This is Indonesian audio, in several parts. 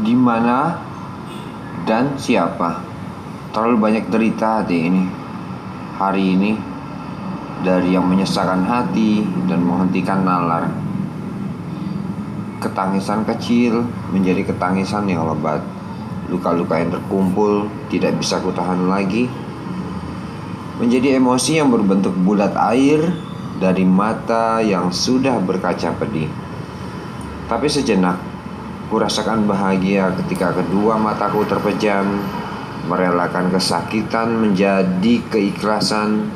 Di mana dan siapa? Terlalu banyak derita hati ini hari ini, dari yang menyesakkan hati dan menghentikan nalar. Ketangisan kecil menjadi ketangisan yang lebat. Luka-luka yang terkumpul tidak bisa kutahan lagi, menjadi emosi yang berbentuk bulat air dari mata yang sudah berkaca pedih. Tapi sejenak kurasakan bahagia ketika kedua mataku terpejam, merelakan kesakitan menjadi keikhlasan.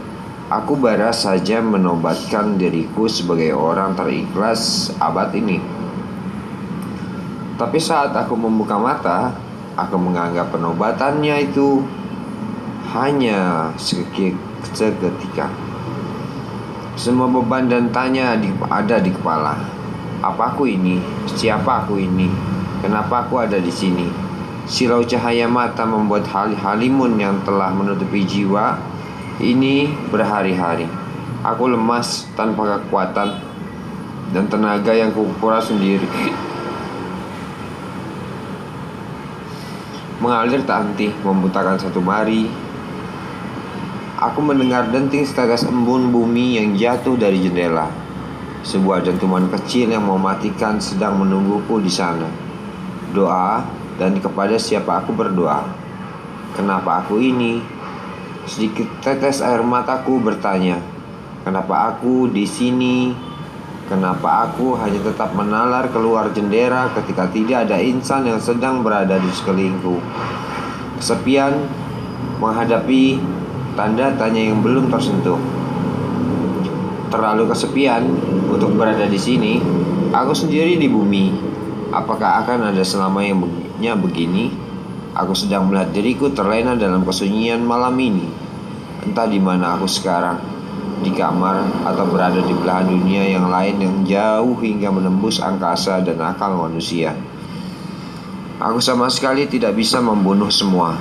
Aku baru saja menobatkan diriku sebagai orang terikhlas abad ini. Tapi saat aku membuka mata, aku menganggap penobatannya itu hanya seketika. Semua beban dan tanya ada di kepala. Apa aku ini? Siapa aku ini? Kenapa aku ada di sini? Silau cahaya mata membuat halimun yang telah menutupi jiwa ini berhari-hari. Aku lemas tanpa kekuatan dan tenaga yang kukuras sendiri mengalir tak henti, membutakan satu mari. Aku mendengar denting setetes embun bumi yang jatuh dari jendela. Sebuah dentuman kecil yang mematikan sedang menungguku di sana. Doa, dan kepada siapa aku berdoa? Kenapa aku ini? Sedikit tetes air mataku bertanya, kenapa aku di sini? Kenapa aku hanya tetap menalar keluar jendela ketika tidak ada insan yang sedang berada di sekelilingku? Kesepian menghadapi tanda tanya yang belum tersentuh. Terlalu kesepian untuk berada di sini. Aku sendiri di bumi. Apakah akan ada selamanya begini? Aku sedang melihat diriku terlena dalam kesunyian malam ini. Entah di mana aku sekarang, di kamar atau berada di belahan dunia yang lain yang jauh hingga menembus angkasa dan akal manusia. Aku sama sekali tidak bisa membunuh semua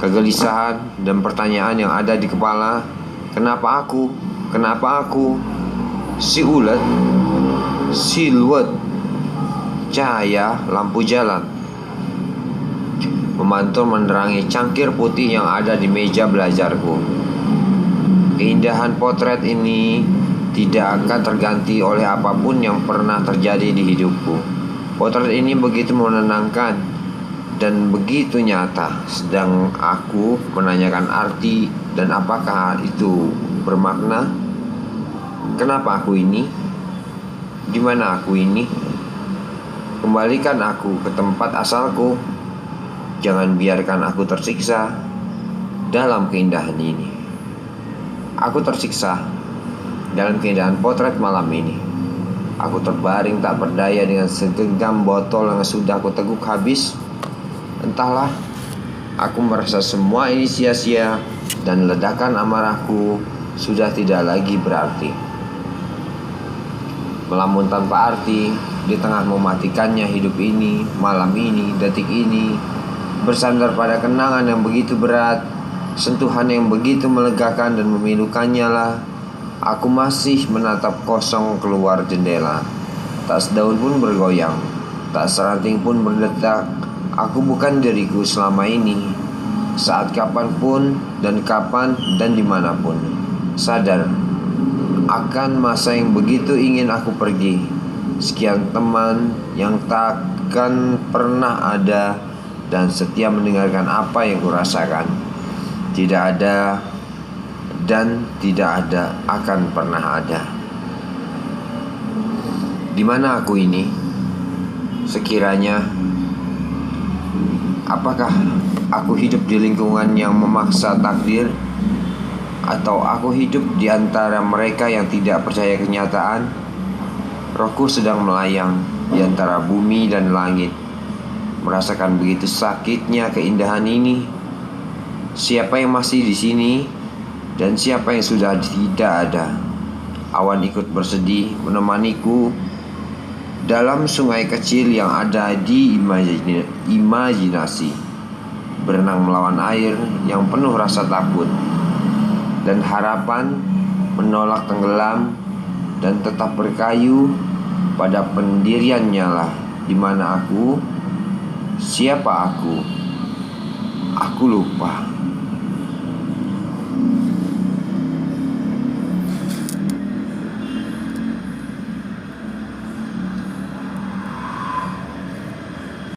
kegelisahan dan pertanyaan yang ada di kepala. Kenapa aku? Kenapa aku? Si ulet, siluet, cahaya lampu jalan memantul menerangi cangkir putih yang ada di meja belajarku. Keindahan potret ini tidak akan terganti oleh apapun yang pernah terjadi di hidupku. Potret ini begitu menenangkan dan begitu nyata, sedang aku menanyakan arti dan apakah itu bermakna. Kenapa aku ini? Di mana aku ini? Kembalikan aku ke tempat asalku. Jangan biarkan aku tersiksa dalam keindahan ini. Aku tersiksa dalam keindahan potret malam ini. Aku terbaring tak berdaya dengan segenggam botol yang sudah aku teguk habis. Entahlah, aku merasa semua ini sia-sia dan ledakan amarahku sudah tidak lagi berarti. Melamun tanpa arti di tengah mematikannya hidup ini, malam ini, detik ini, bersandar pada kenangan yang begitu berat, sentuhan yang begitu melegakan dan memilukannya lah. Aku masih menatap kosong keluar jendela. Tak sedaun pun bergoyang, tak seranting pun berdetak. Aku bukan diriku selama ini. Saat kapanpun dan kapan dan dimanapun, sadar akan masa yang begitu ingin aku pergi. Sekian teman yang takkan pernah ada dan setia mendengarkan apa yang kurasakan. Tidak ada dan tidak ada akan pernah ada. Di mana aku ini? Sekiranya, apakah aku hidup di lingkungan yang memaksa takdir, atau aku hidup di antara mereka yang tidak percaya kenyataan? Rohku sedang melayang di antara bumi dan langit, merasakan begitu sakitnya keindahan ini. Siapa yang masih di sini dan siapa yang sudah tidak ada? Awan ikut bersedih menemaniku dalam sungai kecil yang ada di imajinasi, berenang melawan air yang penuh rasa takut dan harapan, menolak tenggelam dan tetap berkayu pada pendiriannya lah, di mana aku Siapa aku? Aku lupa.